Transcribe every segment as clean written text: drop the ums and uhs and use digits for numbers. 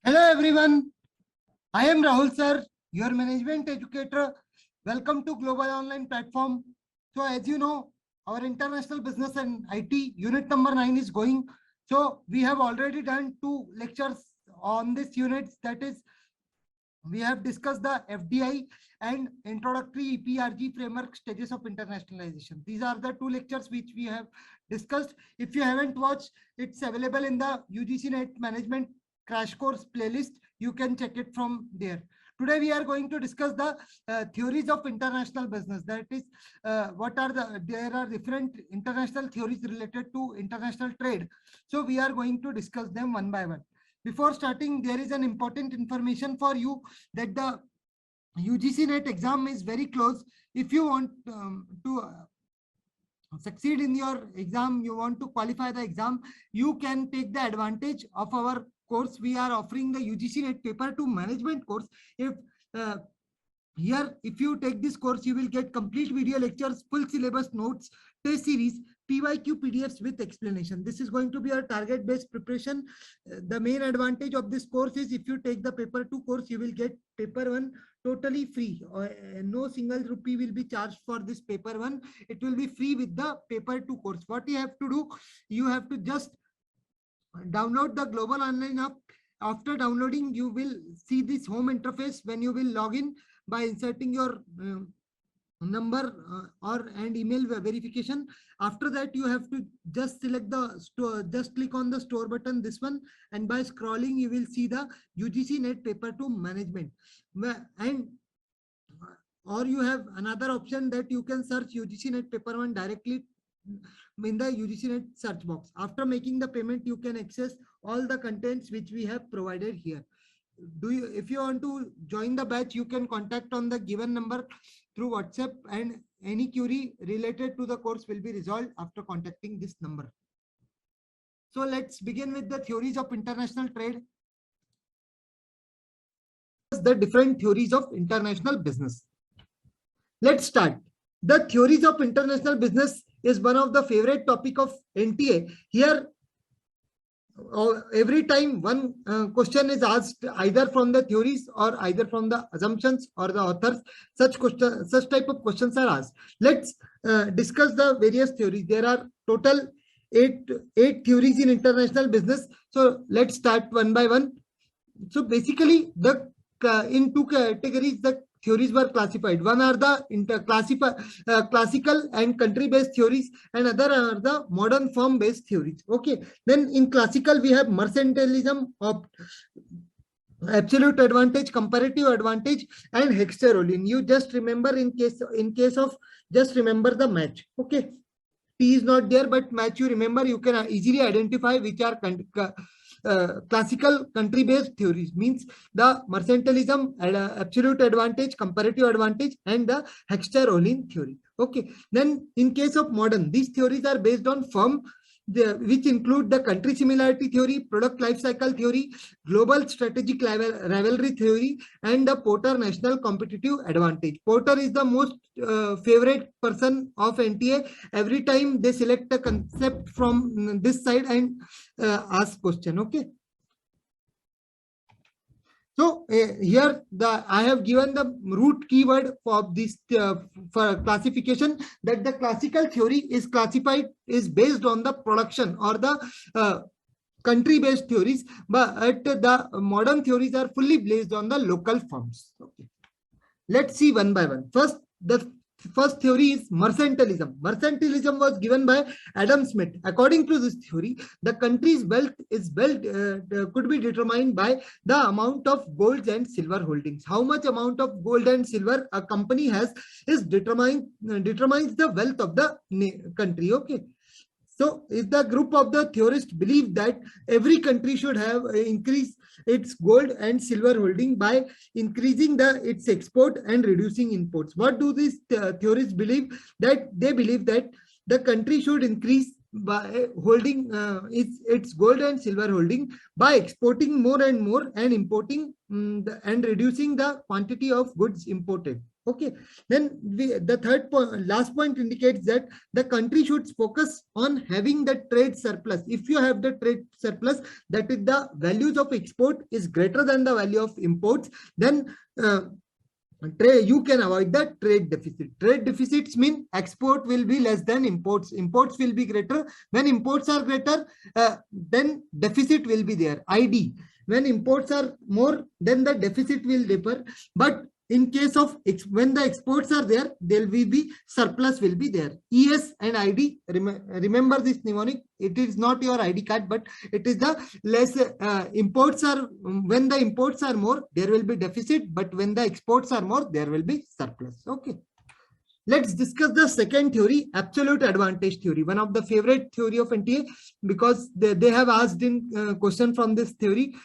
Hello everyone, I am Rahul sir, your management educator. Welcome to Global Online Platform. So as you know, our international business and IT unit number 9 is going. So we have already done 2 lectures on this unit. That is, we have discussed the FDI and introductory EPRG framework stages of internationalization. These are the 2 lectures which we have discussed. If you haven't watched, it's available in the UGC NET management crash course playlist. You can check it from there. Today we are going to discuss the theories of international business. That is, there are different international theories related to international trade. So we are going to discuss them one by one. Before starting, there is an important information for you that the UGC NET exam is very close. If you want to succeed in your exam, you want to qualify the exam, you can take the advantage of our course. We are offering the UGC NET paper to management course. If you take this course, you will get complete video lectures, full syllabus notes, test series, PYQ PDFs with explanation. This is going to be a target based preparation. The main advantage of this course is if you take the paper 2 course, you will get paper 1 totally free. No single rupee will be charged for this paper 1. It will be free with the paper 2 course. What you have to do, you have to just download the Global Online app. After downloading, you will see this home interface when you will log in by inserting your number and email verification. After that, you have to just select the store, just click on the store button, this one, and by scrolling you will see the UGC NET paper 2 management. And or you have another option that you can search UGC NET paper 1 directly in the UGC NET search box. After making the payment, you can access all the contents which we have provided here. If you want to join the batch, you can contact on the given number through WhatsApp, and any query related to the course will be resolved after contacting this number. So let's begin with the theories of international trade. The different theories of international business. Let's start. The theories of international business is one of the favorite topic of NTA. Here, every time one question is asked, either from the theories or either from the assumptions or the authors, such type of questions are asked. Let's discuss the various theories. There are total eight theories in international business. So let's start one by one. So basically, the in 2 categories the theories were classified. One are the classical and country-based theories, and other are the modern firm-based theories. Okay. Then in classical, we have mercantilism, of absolute advantage, comparative advantage, and Heckscher Ohlin. You just remember in case of just remember the match. Okay. T is not there, but match you remember. You can easily identify which are classical country-based theories. Means the mercantilism, absolute advantage, comparative advantage, and the Heckscher Ohlin theory. Okay. Then in case of modern, these theories are based on firm, which include the country similarity theory, product life cycle theory, global strategic rivalry theory, and the Porter national competitive advantage. Porter is the most favorite person of NTA. Every time they select a concept from this side and ask question. Okay. So here I have given the root keyword for this for classification, that the classical theory is based on the production or the country-based theories, but the modern theories are fully based on the local firms. Okay. Let's see one by one. The first theory is mercantilism. Mercantilism was given by Adam Smith. According to this theory, the country's wealth could be determined by the amount of gold and silver holdings. How much amount of gold and silver a company has is determines the wealth of the country. Okay. So the group of the theorists believe that every country should have increase its gold and silver holding by increasing its export and reducing imports. What do these theorists believe? That they believe that the country should increase by holding its gold and silver holding by exporting more and more and importing and reducing the quantity of goods imported. Okay, then the third point, last point indicates that the country should focus on having the trade surplus. If you have the trade surplus, that is the values of export is greater than the value of imports, then you can avoid the trade deficit. Trade deficits mean export will be less than imports. Imports will be greater. When imports are greater, then deficit will be there. ID. When imports are more, then the deficit will differ. But in case of when the exports are there, there will be surplus will be there. ES and ID. Remember this mnemonic. It is not your ID card, but it is the less imports are, when the imports are more, there will be deficit, but when the exports are more, there will be surplus. Okay. Let's discuss the second theory, absolute advantage theory, one of the favorite theory of NTA, because they have asked in question from this theory.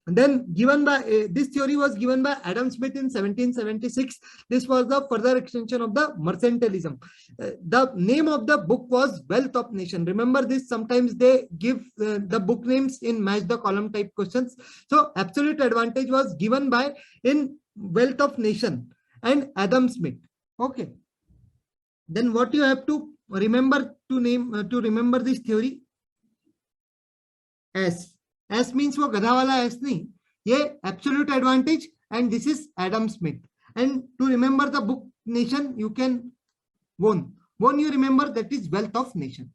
And then given by this theory was given by Adam Smith in 1776. This was the further extension of the mercantilism. The name of the book was Wealth of Nation. Remember this, sometimes they give the book names in match the column type questions. So absolute advantage was given by in Wealth of Nation and Adam Smith. Okay. Then what you have to remember to remember this theory? S means वो गधा वाला S नहीं, ये absolute advantage, and this is Adam Smith. And to remember the book Nation, you can won you remember, that is Wealth of Nation.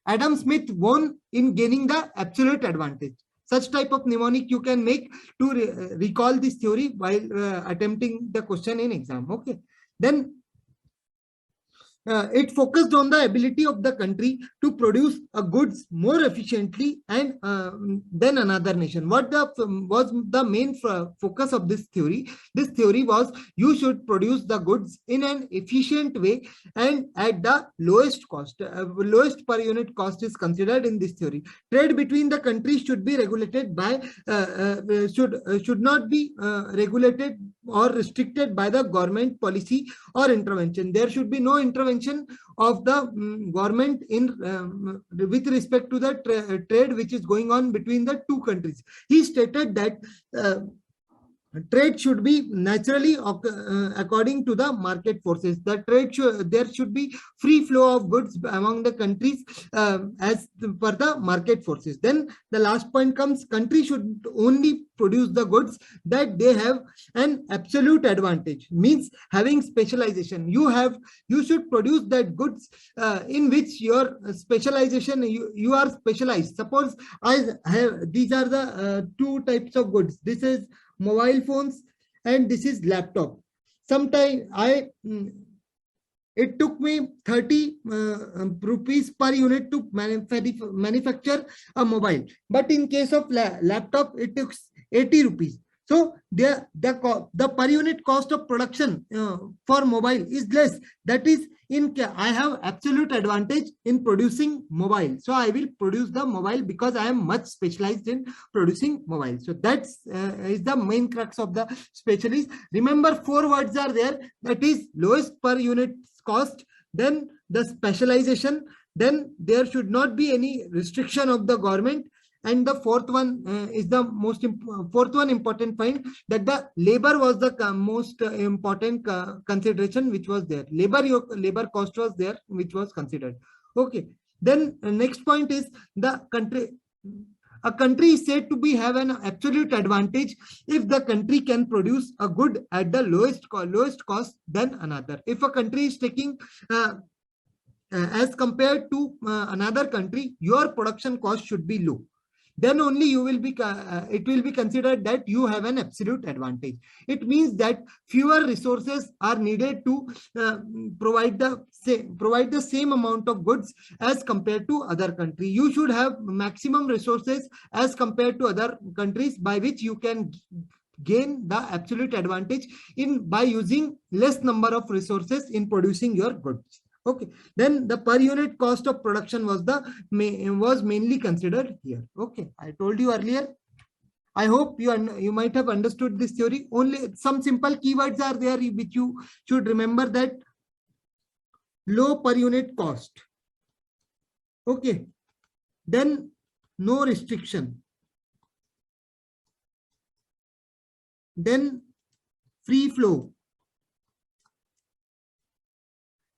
Adam Smith won in gaining the absolute advantage. Such type of mnemonic you can make to recall this theory while attempting the question in exam. Okay. Then it focused on the ability of the country to produce goods more efficiently and than another nation. What was the main focus of this theory? This theory was you should produce the goods in an efficient way and at the lowest cost. Lowest per unit cost is considered in this theory. Trade between the countries should be regulated by should not be regulated or restricted by the government policy or intervention. There should be no intervention of the government in with respect to the trade which is going on between the two countries. He stated that trade should be naturally according to the market forces. The trade there should be free flow of goods among the countries as per the market forces. Then the last point comes, country should only produce the goods that they have an absolute advantage, means having specialization. You should produce that goods in which your specialization, you are specialized. Suppose I have, these are the two types of goods. This is mobile phones and this is laptop. Sometime it took me 30 rupees per unit to manufacture a mobile, but in case of laptop it took 80 rupees. So the per unit cost of production for mobile is less. That is, I have absolute advantage in producing mobile. So I will produce the mobile because I am much specialized in producing mobile. So that's is the main crux of the specialist. Remember, 4 words are there. That is lowest per unit cost, then the specialization, then there should not be any restriction of the government. And the fourth one is the important point, that the labor was the most important consideration which was there. Labor cost was there which was considered. Okay. Then next point is the country. A country is said to have an absolute advantage if the country can produce a good at the lowest cost than another. If a country is taking as compared to another country, your production cost should be low. Then only you will be it will be considered that you have an absolute advantage. It means that fewer resources are needed to provide the same amount of goods as compared to other country. You should have maximum resources as compared to other countries, by which you can gain the absolute advantage by using less number of resources in producing your goods. Okay, then the per unit cost of production was mainly considered here. Okay, I told you earlier. I hope you might have understood this theory. Only some simple keywords are there which you should remember, that low per unit cost. Okay, then no restriction. Then free flow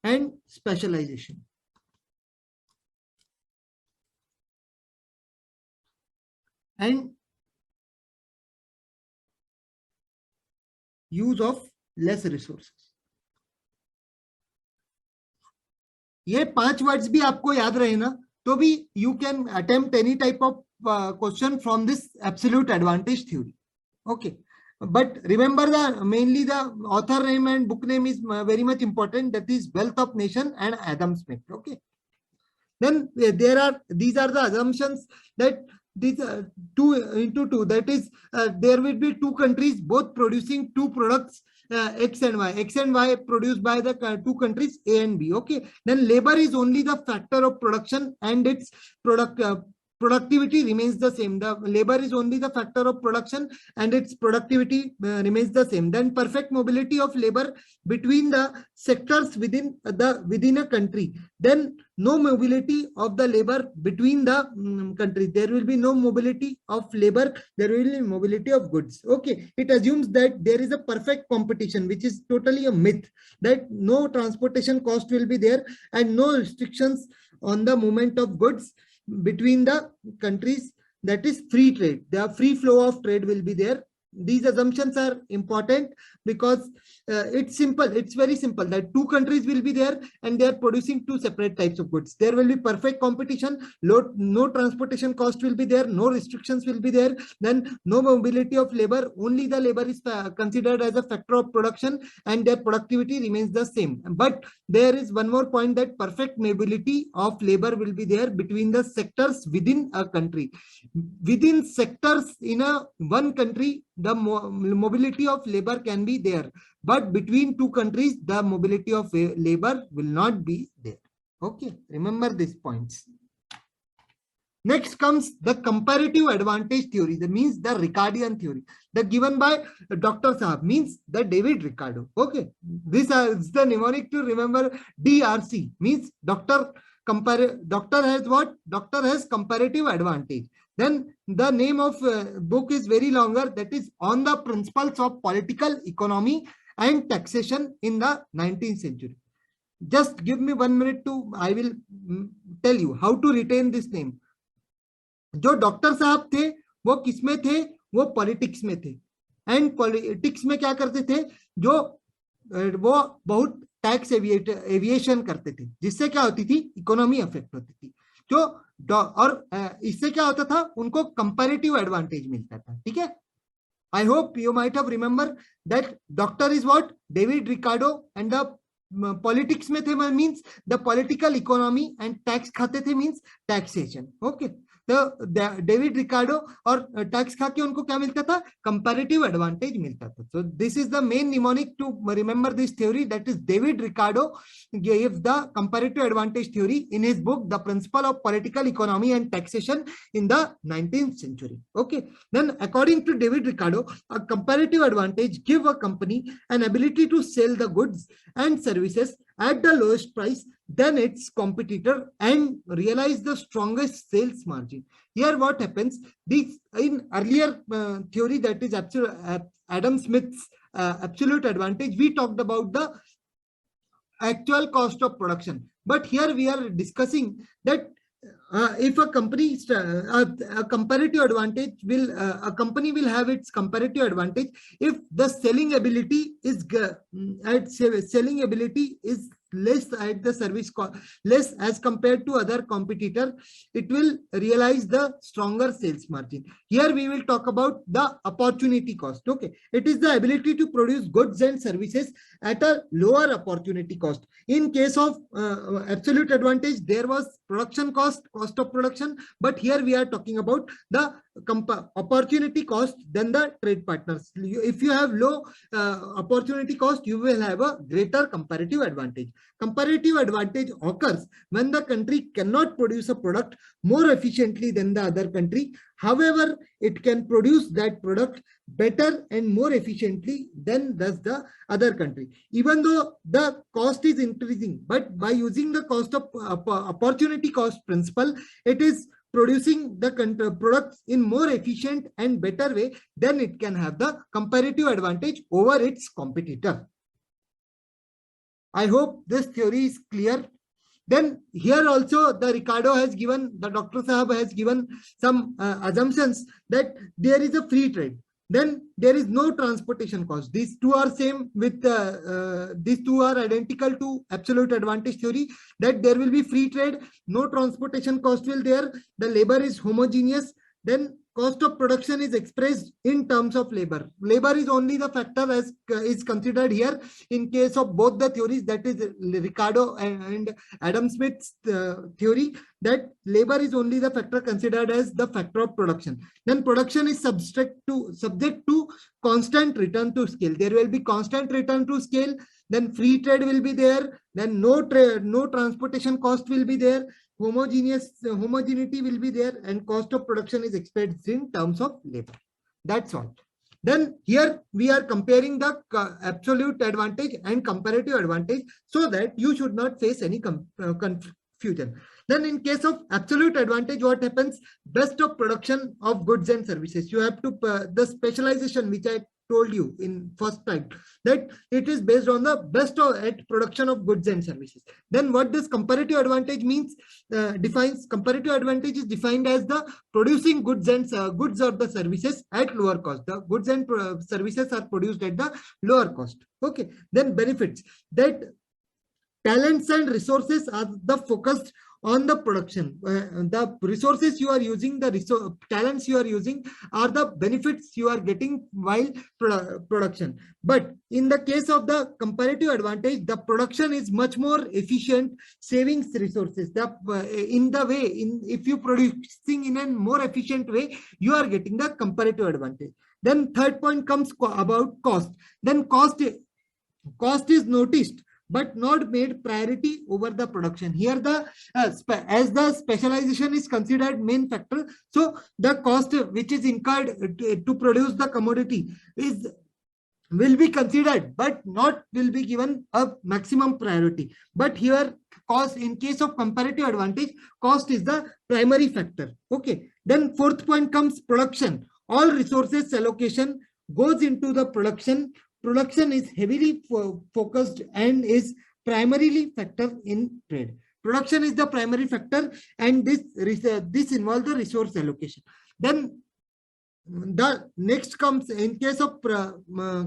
and specialization. And use of less resources. ये 5 words भी आपको याद रहे ना, तो भी you can attempt any type of question from this absolute advantage theory. Okay, but remember the mainly the author name and book name is very much important. That is Wealth of Nation and Adam Smith. Okay, then these are the assumptions that these 2 into 2, that is there will be 2 countries both producing 2 products, X and Y produced by the 2 countries A and B. Okay, then labor is only the factor of production and its productivity remains the same. The labor is only the factor of production and its productivity remains the same. Then perfect mobility of labor between the sectors within a country. Then no mobility of the labor between the countries. There will be no mobility of labor. There will be mobility of goods. Okay, it assumes that there is a perfect competition, which is totally a myth. That no transportation cost will be there and no restrictions on the movement of goods between the countries. That is free trade. The free flow of trade will be there. These assumptions are important because it's simple. It's very simple that 2 countries will be there and they are producing 2 separate types of goods. There will be perfect competition. No transportation cost will be there. No restrictions will be there. Then no mobility of labor. Only the labor is considered as a factor of production and their productivity remains the same. But there is one more point, that perfect mobility of labor will be there between the sectors within a country. Within sectors in one country, the mobility of labor can be there, but between 2 countries, the mobility of labor will not be there. Okay, remember these points. Next comes the comparative advantage theory. That means the Ricardian theory. The given by Dr. Saab, means the David Ricardo. Okay, this is the mnemonic to remember. DRC means doctor has what? Doctor has comparative advantage. Then the name of book is very longer. That is On the Principles of Political Economy and Taxation in the 19th Century. Just give me 1 minute to, I will tell you how to retain this name. जो doctor साहब थे वो किसमें थे? वो politics में थे. And politics में क्या करते थे? जो वो बहुत टैक्स एविएशन करते थे, जिससे क्या होती थी? इकोनॉमी अफेक्ट होती थी. जो और इससे क्या होता था? उनको कंपैरेटिव एडवांटेज मिलता था. ठीक है, I hope you might have remember that doctor is what? David Ricardo. And the politics में थे means the political economy and tax खाते थे मींस टैक्सेशन. ओके, तो डेविड रिकार्डो और टैक्स खा के उनको क्या मिलता था? कंपैरेटिव एडवांटेज मिलता था. So this is the main mnemonic to remember this theory. That is David Ricardo gave the comparative advantage theory in his book The Principle of Political Economy and Taxation in the 19th Century. Okay, then according to David Ricardo, a comparative advantage give a company an ability to sell the goods and services at the lowest price than its competitor and realize the strongest sales margin. Here what happens? This in earlier theory, that is Adam Smith's absolute advantage, we talked about the actual cost of production, but here we are discussing that if a company a comparative advantage will a company will have its comparative advantage if the selling ability is less at the service cost, less as compared to other competitor, it will realize the stronger sales margin. Here we will talk about the opportunity cost. Okay, it is the ability to produce goods and services at a lower opportunity cost. In case of absolute advantage, there was production cost of production, but here we are talking about the opportunity cost than the trade partners. If you have low opportunity cost, you will have a greater comparative advantage. Comparative advantage occurs when the country cannot produce a product more efficiently than the other country. However, it can produce that product better and more efficiently than does the other country. Even though the cost is increasing, but by using the cost of opportunity cost principle, it is producing the products in more efficient and better way, then it can have the comparative advantage over its competitor. I hope this theory is clear. Then here also the Dr. Sahab has given some assumptions that there is a free trade. Then there is no transportation cost. These two are same with these two are identical to absolute advantage theory, that there will be free trade, no transportation cost will there, the labor is homogeneous, then cost of production is expressed in terms of labor. Labor is only the factor as is considered here in case of both the theories, that is Ricardo and Adam Smith's theory, that labor is only the factor considered as the factor of production. Then production is subject to constant return to scale. There will be constant return to scale. Then free trade will be there. Then no transportation cost will be there. Homogeneity will be there, and cost of production is expressed in terms of labor. That's all. Then here we are comparing the absolute advantage and comparative advantage so that you should not face any confusion. Then in case of absolute advantage, what happens? Best of production of goods and services. You have to the specialization which I told you in first time, that it is based on the best at production of goods and services. Then what does comparative advantage means? Defines comparative advantage is defined as the producing goods and goods or the services at lower cost. The goods and services are produced at the lower cost. Okay. Then benefits, that talents and resources are the focused on the production. The resources you are using, the talents you are using are the benefits you are getting while production. But in the case of the comparative advantage, the production is much more efficient, saving resources. If you producing in a more efficient way, you are getting the comparative advantage. Then third point comes about cost. Then cost is noticed but not made priority over the production. Here the as the specialization is considered main factor, so the cost which is incurred to produce the commodity will be considered but not will be given a maximum priority. But here cost, in case of comparative advantage, cost is the primary factor. Okay. Then fourth point comes production. All resources allocation goes into the production. Production is heavily focused and is primarily factor in trade. Production is the primary factor, and this involves the resource allocation. Then the next comes in case of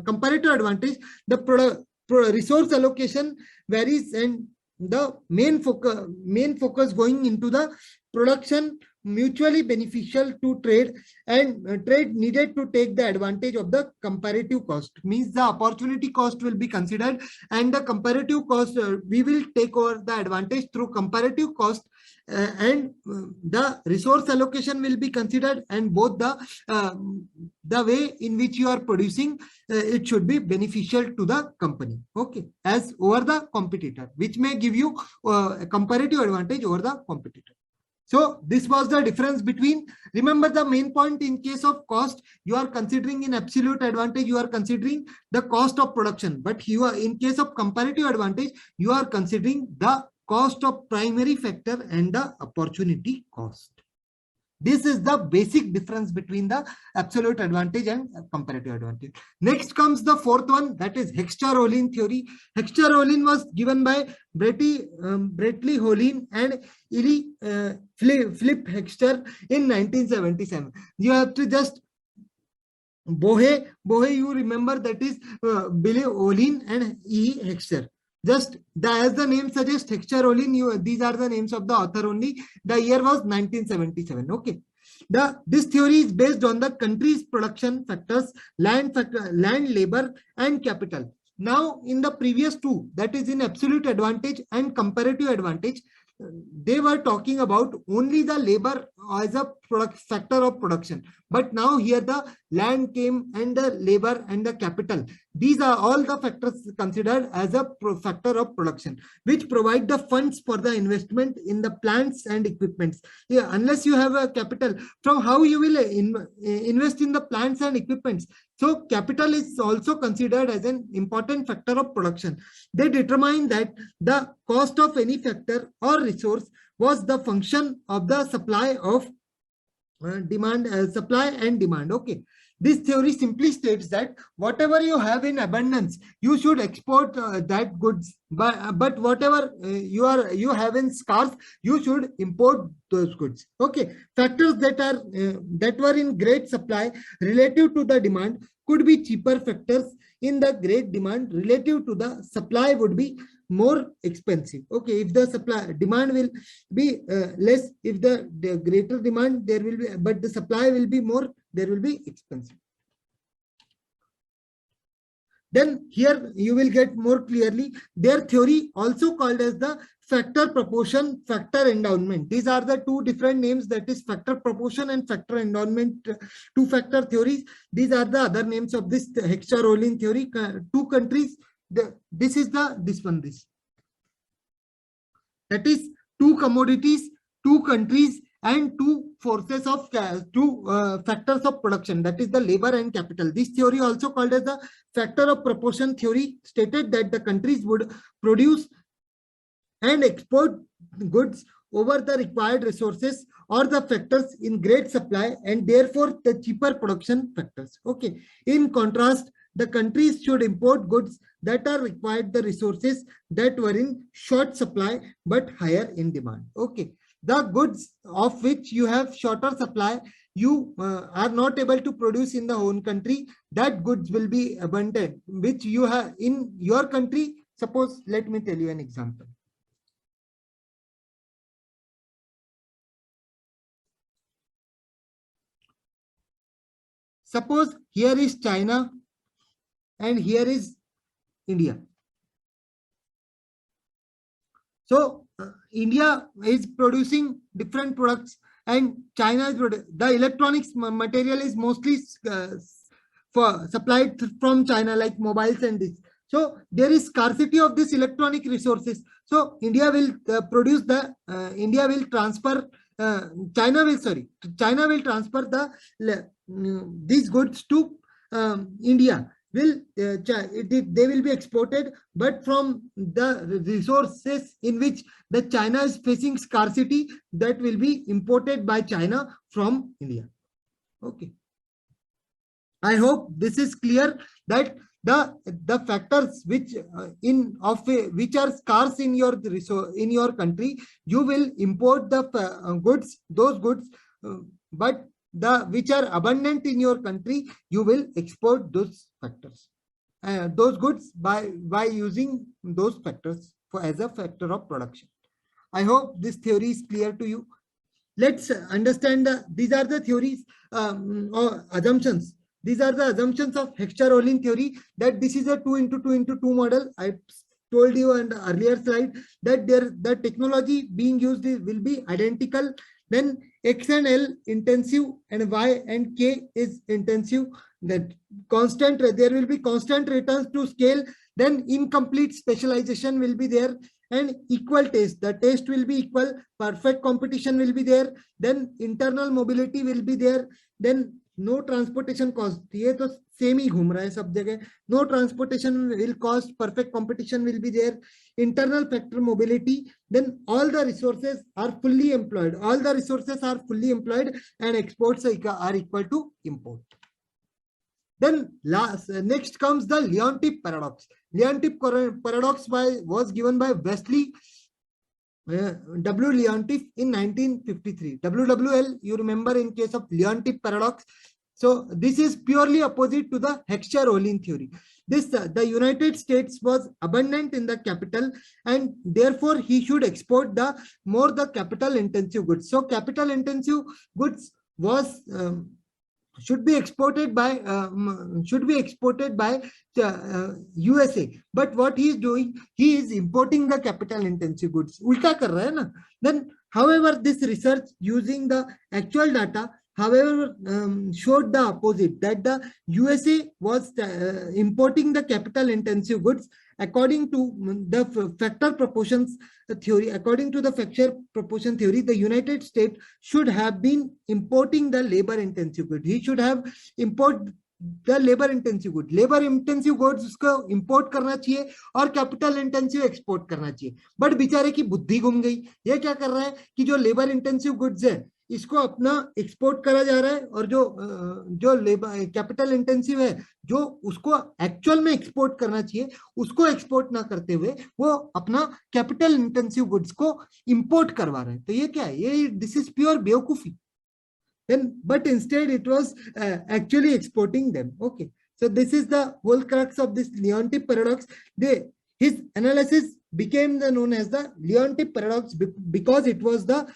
comparative advantage, the resource allocation varies, and the main focus going into the production mutually beneficial to trade, and trade needed to take the advantage of the comparative cost. Means the opportunity cost will be considered, and the comparative cost we will take over the advantage through comparative cost, and the resource allocation will be considered, and both the way in which you are producing it should be beneficial to the company. Okay, as over the competitor, which may give you a comparative advantage over the competitor. So this was the difference between, remember the main point, in case of cost, you are considering in absolute advantage, you are considering the cost of production. But you are, in case of comparative advantage, you are considering the cost of primary factor and the opportunity cost. This is the basic difference between the absolute advantage and comparative advantage. Next comes the fourth one, that is Heckscher-Ohlin theory. Heckscher-Ohlin was given by Bradley Ohlin and Philip Heckscher in 1977. You have to just Bohe, you remember, that is Billy Ohlin and E. Heckscher. Just as the name suggests, Heckscher, Ohlin, these are the names of the author only. The year was 1977. Okay. This theory is based on the country's production factors, land, labor, and capital. Now, in the previous two, that is in absolute advantage and comparative advantage, they were talking about only the labor as a factor of production. But now here the land came, and the labor and the capital. These are all the factors considered as a factor of production, which provide the funds for the investment in the plants and equipments. Yeah, unless you have a capital, from how you will invest in the plants and equipments. So capital is also considered as an important factor of production. They determine that the cost of any factor or resource was the function of the supply of demand, supply and demand. Okay, this theory simply states that whatever you have in abundance, you should export that goods, but whatever you have in scarce, you should import those goods. Okay, factors that were in great supply relative to the demand could be cheaper factors in the great demand relative to the supply would be more expensive. Okay, if the supply demand will be less, if the greater demand there will be, but the supply will be more, there will be expensive. Then here you will get more clearly their theory also called as the factor proportion, factor endowment. These are the two different names, that is factor proportion and factor endowment, two factor theories. These are the other names of this Heckscher Ohlin theory. Two countries, this is this one, that is two commodities, two countries and two forces of two factors of production, that is the labor and capital. This theory also called as the factor of proportion theory stated that the countries would produce and export goods over the required resources or the factors in great supply and therefore the cheaper production factors. Okay, in contrast, the countries should import goods that are required the resources that were in short supply but higher in demand. Okay, the goods of which you have shorter supply, you are not able to produce in the own country, that goods will be abundant which you have in your country. Suppose, let me tell you an example. Suppose here is China and here is India. So India is producing different products and China is the electronics material is mostly for supplied from China, like mobiles and this. So there is scarcity of this electronic resources. So India will produce the India will transfer China will transfer the these goods to India. They will be exported, but from the resources in which the China is facing scarcity, that will be imported by China from India. Okay, I hope this is clear that the factors which which are scarce in your country, you will import the goods, those goods, but which are abundant in your country, you will export those factors, those goods by using those factors as a factor of production. I hope this theory is clear to you. Let's understand these are the theories or assumptions. These are the assumptions of Heckscher-Ohlin theory, that this is a 2 into 2 into 2 model. I told you on the earlier slide that the technology being used will be identical. Then X and L intensive and Y and K is intensive. That constant, there will be constant returns to scale. Then incomplete specialization will be there, and equal taste. The taste will be equal. Perfect competition will be there. Then internal mobility will be there. Then no transportation cost. ये तो same ही घूम रहा है सब जगह. No transportation will cost. Perfect competition will be there. Internal factor mobility. Then all the resources are fully employed. All the resources are fully employed, and exports are equal to import. Then next comes the Leontief paradox. Leontief paradox was given by Wesley W. Leontief in 1953. WWL, you remember in case of Leontief paradox. So this is purely opposite to the Heckscher-Ohlin theory. The United States was abundant in the capital, and therefore he should export the capital intensive goods. So capital intensive goods was should be exported by USA. But what he is doing, he is importing the capital intensive goods. Ulta kar raha hai na? Then, however, this research using the actual data, however, showed the opposite, that the USA was importing the capital intensive goods. According to the factor proportions theory, according to the factor proportion theory, the United States should have been importing the labor intensive goods. He should have imported the labor intensive goods. Labor intensive goods उसको import करना चाहिए और capital intensive export करना चाहिए. But बेचारे की बुद्धि घूम गई. ये क्या कर रहा है कि जो labor intensive goods है, इसको अपना एक्सपोर्ट करा जा रहा है, और जो लेबर कैपिटल इंटेंसिव है, जो उसको एक्चुअल में एक्सपोर्ट करना चाहिए, उसको एक्सपोर्ट ना करते हुए वो अपना कैपिटल इंटेंसिव गुड्स को इंपोर्ट करवा रहे हैं। तो ये क्या है? ये दिस इज प्योर बेवकूफी। then but instead it was actually exporting them. Okay, so this is the whole crux of this Leontief paradox. His analysis became known as the Leontief paradox because it was the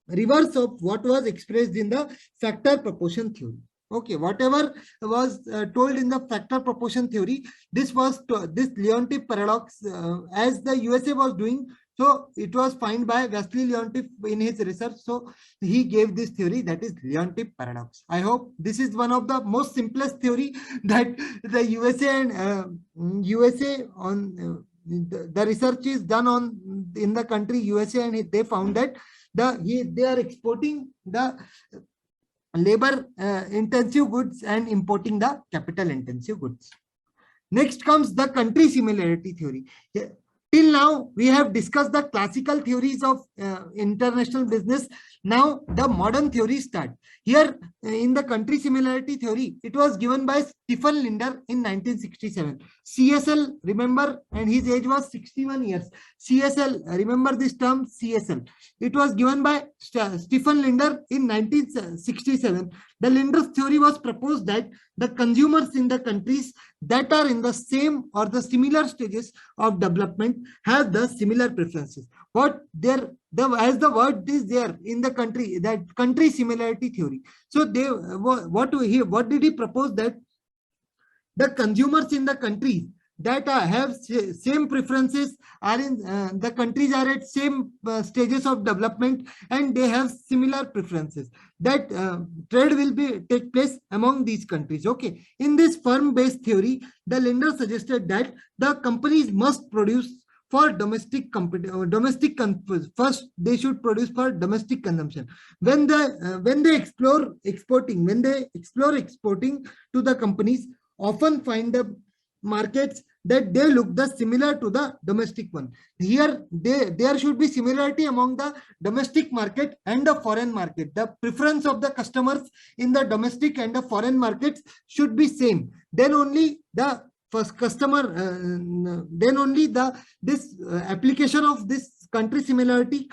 reverse of what was expressed in the factor proportion theory. Okay, whatever was told in the factor proportion theory, this was this Leontief paradox, as the USA was doing. So it was found by Vasily Leontief in his research. So he gave this theory, that is Leontief paradox. I hope this is one of the most simplest theory that the USA and USA on the research is done on in the country USA, and they found that they are exporting the labor intensive goods and importing the capital intensive goods. Next comes the country similarity theory. Till now, we have discussed the classical theories of international business. Now, the modern theories start. Here, in the country similarity theory, it was given by Stephen Linder in 1967. CSL, remember, and his age was 61 years. CSL, remember this term, CSL. It was given by Stephen Linder in 1967. The Linder's theory was proposed that the consumers in the countries that are in the same or the similar stages of development have the similar preferences. What there, as the word is there in the country, that country similarity theory. So they what did he propose? That the consumers in the countries that have same preferences are in the countries are at same stages of development, and they have similar preferences, that trade will be take place among these countries. Okay, in this firm based theory, the Linder suggested that the companies must produce for domestic first they should produce for domestic consumption. When they explore exporting to the companies, often find the markets that they look the similar to the domestic one. Here there should be similarity among the domestic market and the foreign market. The preference of the customers in the domestic and the foreign markets should be same. Then only the first customer then only this application of this country similarity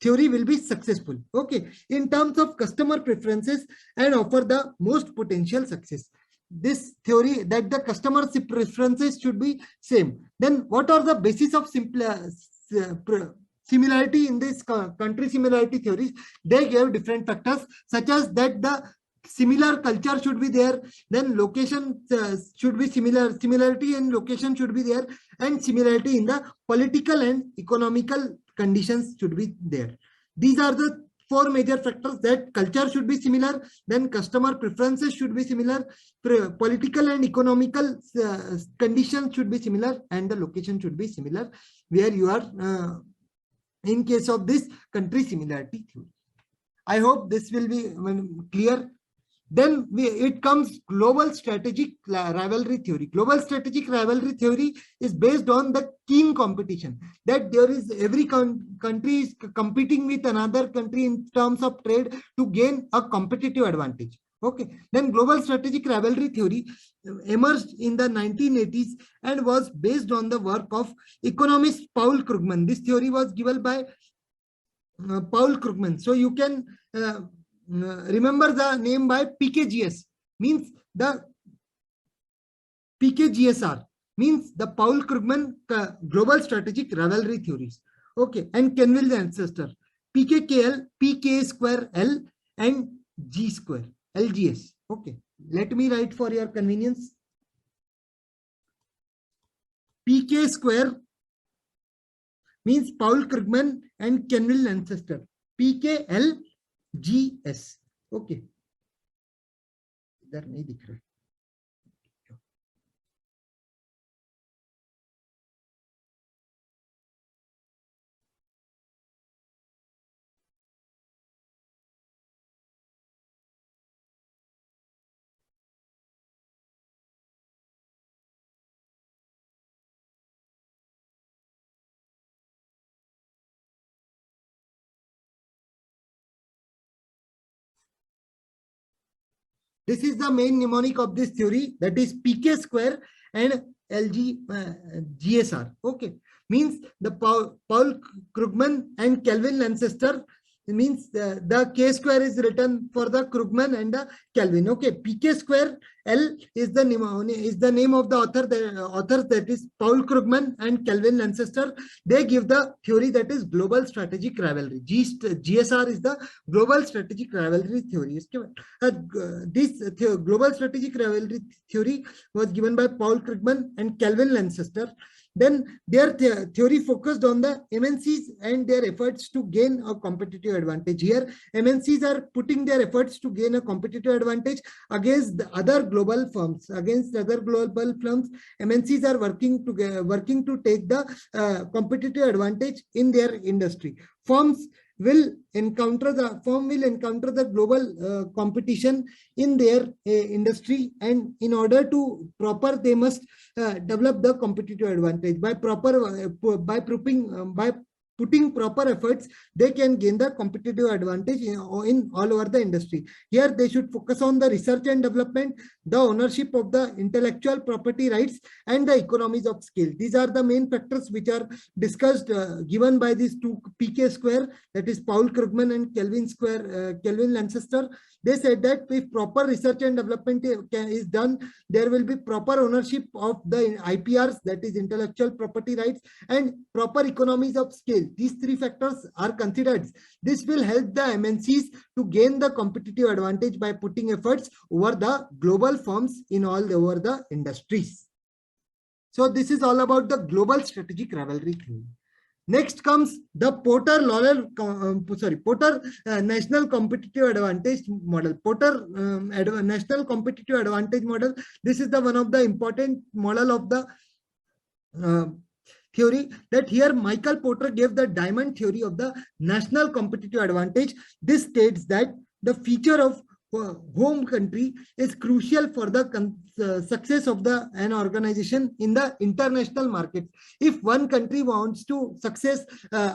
theory will be successful. Okay, in terms of customer preferences and offer the most potential success. This theory that the customer preferences should be same. Then what are the basis of similarity in this country similarity theories? They gave different factors, such as that the similar culture should be there, then location should be similarity in location should be there, and similarity in the political and economical conditions should be there. These are the four major factors: that culture should be similar, then customer preferences should be similar, political and economical conditions should be similar, and the location should be similar where you are in case of this country similarity theory. I hope this will be clear. Then it comes global strategic rivalry theory. Global strategic rivalry theory is based on the keen competition, that there is every country is competing with another country in terms of trade to gain a competitive advantage. Okay, then global strategic rivalry theory emerged in the 1980s and was based on the work of economist Paul Krugman. This theory was given by Paul Krugman. So you can remember the name by PKGS, means the PKGSR, means the Paul Krugman global strategic rivalry theories. Okay, and Kenville the ancestor, PKKL, PK square L, and G square, LGS. Okay, let me write for your convenience. PK square means Paul Krugman and Kenville ancestor, PKL GS. Okay, इधर नहीं दिख रहा। This is the main mnemonic of this theory, that is PK square and GSR. Okay, means the Paul Krugman and Kelvin ancestor. It means the K square is written for the Krugman and the Kelvin. Okay, PK square L is the name of the author. The authors, that is Paul Krugman and Kelvin ancestor. They give the theory that is global strategic rivalry. GSR is the global strategic rivalry theory. This global strategic rivalry theory was given by Paul Krugman and Kelvin ancestor. Then their theory focused on the MNCs and their efforts to gain a competitive advantage. Here, MNCs are putting their efforts to gain a competitive advantage against the other global firms. MNCs are working to take the competitive advantage in their industry. Firm will encounter the global competition in their industry, and in order to they must develop the competitive advantage by putting proper efforts. They can gain the competitive advantage in all over the industry. Here they should focus on the research and development, the ownership of the intellectual property rights, and the economies of scale. These are the main factors which are discussed, given by these two PK square, that is Paul Krugman and Kelvin ancestor. They said that if proper research and development is done, there will be proper ownership of the IPRs, that is intellectual property rights, and proper economies of scale. These three factors are considered. This will help the MNCs to gain the competitive advantage by putting efforts over the global firms in all over the industries. So this is all about the global strategic rivalry theory. Next comes the Porter National Competitive Advantage Model. Porter National Competitive Advantage Model. This is the one of the important model of the theory, that here Michael Porter gave the diamond theory of the national competitive advantage. This states that the feature of home country is crucial for the success of an organization in the international market. If one country wants to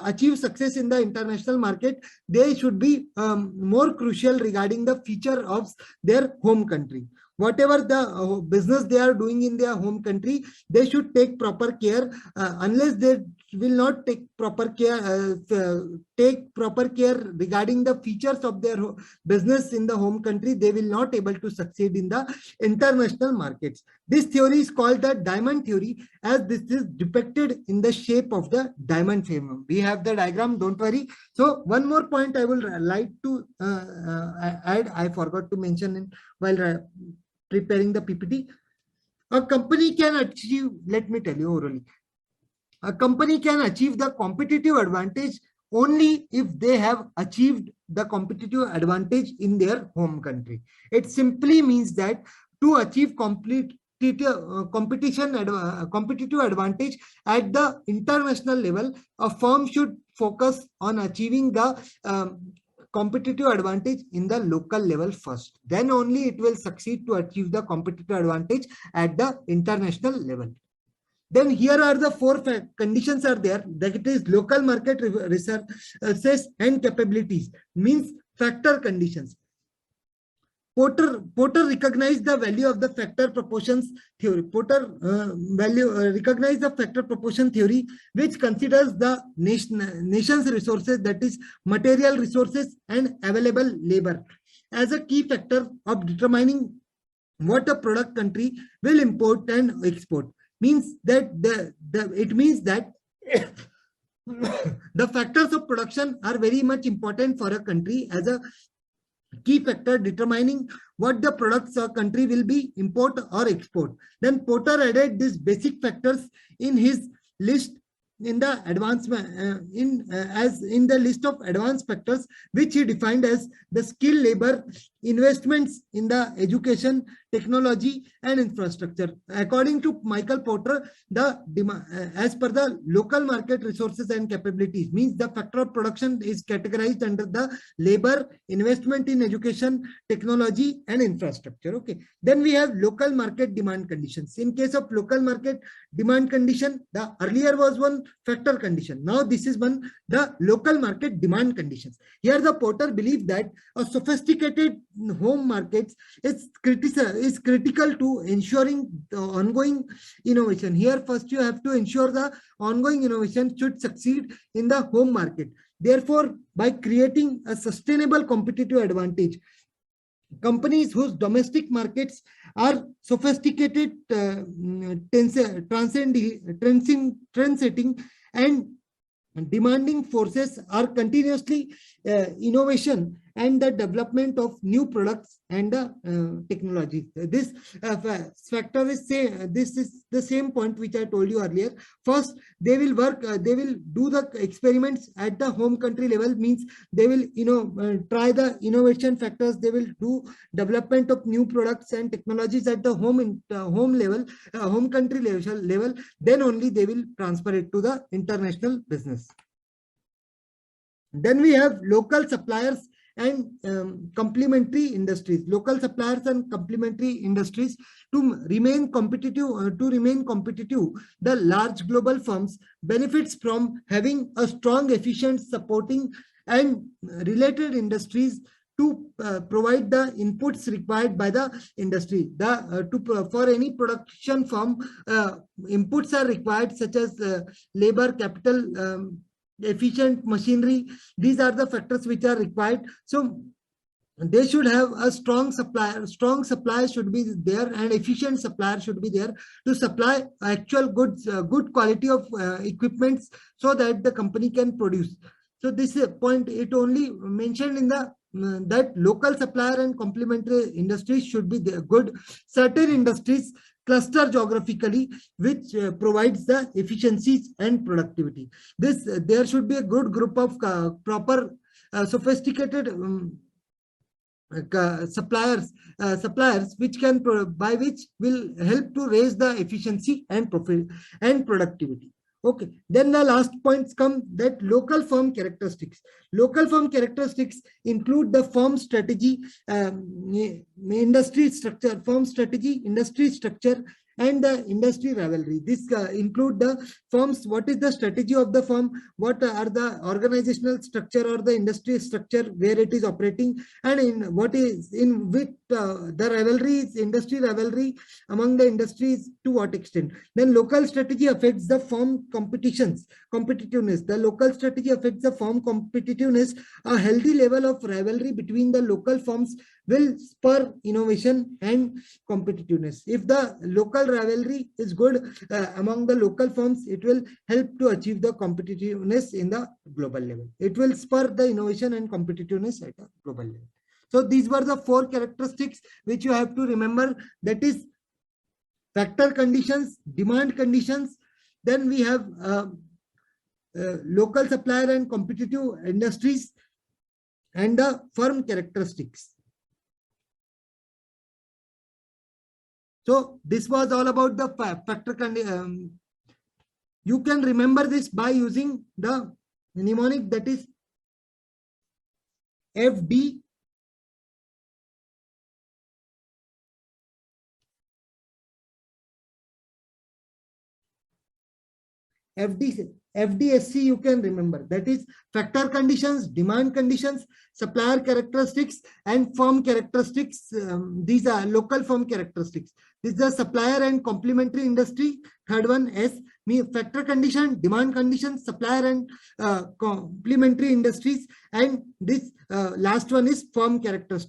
achieve success in the international market, they should be more crucial regarding the feature of their home country. Whatever the business they are doing in their home country, they should take proper care. Unless they will not take proper care regarding the features of their business in the home country, they will not able to succeed in the international markets. This theory is called the diamond theory, as this is depicted in the shape of the diamond frame. We have the diagram, don't worry. So one more point I will like to add, I forgot to mention while preparing the PPT. A company can achieve, let me tell you orally, a company can achieve the competitive advantage only if they have achieved the competitive advantage in their home country. It simply means that to achieve competitive advantage at the international level, a firm should focus on achieving the competitive advantage in the local level first. Then only it will succeed to achieve the competitive advantage at the international level. Then here are the four conditions are there, that it is local market resources and capabilities, means factor conditions. Porter recognized the value of the factor proportions theory. Porter recognized the factor proportion theory, which considers the nation's resources, that is material resources and available labor, as a key factor of determining what a product country will import and export. Means that it means that the factors of production are very much important for a country as a key factor determining what the products a country will be import or export. Then Porter added these basic factors in his list in the advancement in the list of advanced factors, which he defined as the skill, labor, investments in the education, technology, and infrastructure. According to Michael Porter, as per the local market resources and capabilities, means the factor of production is categorized under the labor, investment in education, technology, and infrastructure. Okay. Then we have local market demand conditions. In case of local market demand condition, the earlier was one factor condition. Now this is the local market demand conditions. Here the Porter believed that a sophisticated home markets is critical to ensuring the ongoing innovation. Here, first you have to ensure the ongoing innovation should succeed in the home market. Therefore, by creating a sustainable competitive advantage, companies whose domestic markets are sophisticated, trendsetting, and demanding forces are continuously innovation and the development of new products and technology. This factor is this is the same point which I told you earlier. First, they will work, they will do the experiments at the home country level, means they will try the innovation factors, they will do development of new products and technologies at the home level, home country level. Then only they will transfer it to the international business. Then we have local suppliers and complementary industries. Local suppliers and complementary industries to remain competitive. The large global firms benefits from having a strong, efficient, supporting and related industries to provide the inputs required by the industry. For any production firm, inputs are required, such as labor, capital, efficient machinery. These are the factors which are required. So they should have a strong supplier. Strong supply should be there, and efficient supplier should be there to supply actual goods, good quality of equipments, so that the company can produce. So this point, it only mentioned in the that local supplier and complementary industries should be there. Good. Certain industries cluster geographically, which provides the efficiencies and productivity. There should be a good group of proper sophisticated suppliers which can by which will help to raise the efficiency and profit and productivity. Okay, then the last points come, that local firm characteristics. Local firm characteristics include the firm strategy, industry structure, firm strategy, industry structure, and the industry rivalry. This include the firms, what is the strategy of the firm, what are the organizational structure or the industry structure where it is operating, and in what is in with the rivalries, industry rivalry among the industries, to what extent. Then local strategy affects the firm competitiveness. The local strategy affects the firm competitiveness. A healthy level of rivalry between the local firms will spur innovation and competitiveness. If the local rivalry is good among the local firms, it will help to achieve the competitiveness in the global level. It will spur the innovation and competitiveness at a global level. So these were the 4 characteristics which you have to remember. That is factor conditions, demand conditions. Then we have local supplier and competitive industries, and the firm characteristics. So this was all about the factor condition. You can remember this by using the mnemonic, that is FD, FDSC you can remember, that is factor conditions, demand conditions, supplier characteristics, and firm characteristics. These are local firm characteristics. This is the supplier and complementary industry. Third one, S, factor condition, demand conditions, supplier and complementary industries. And this last one is firm characteristics.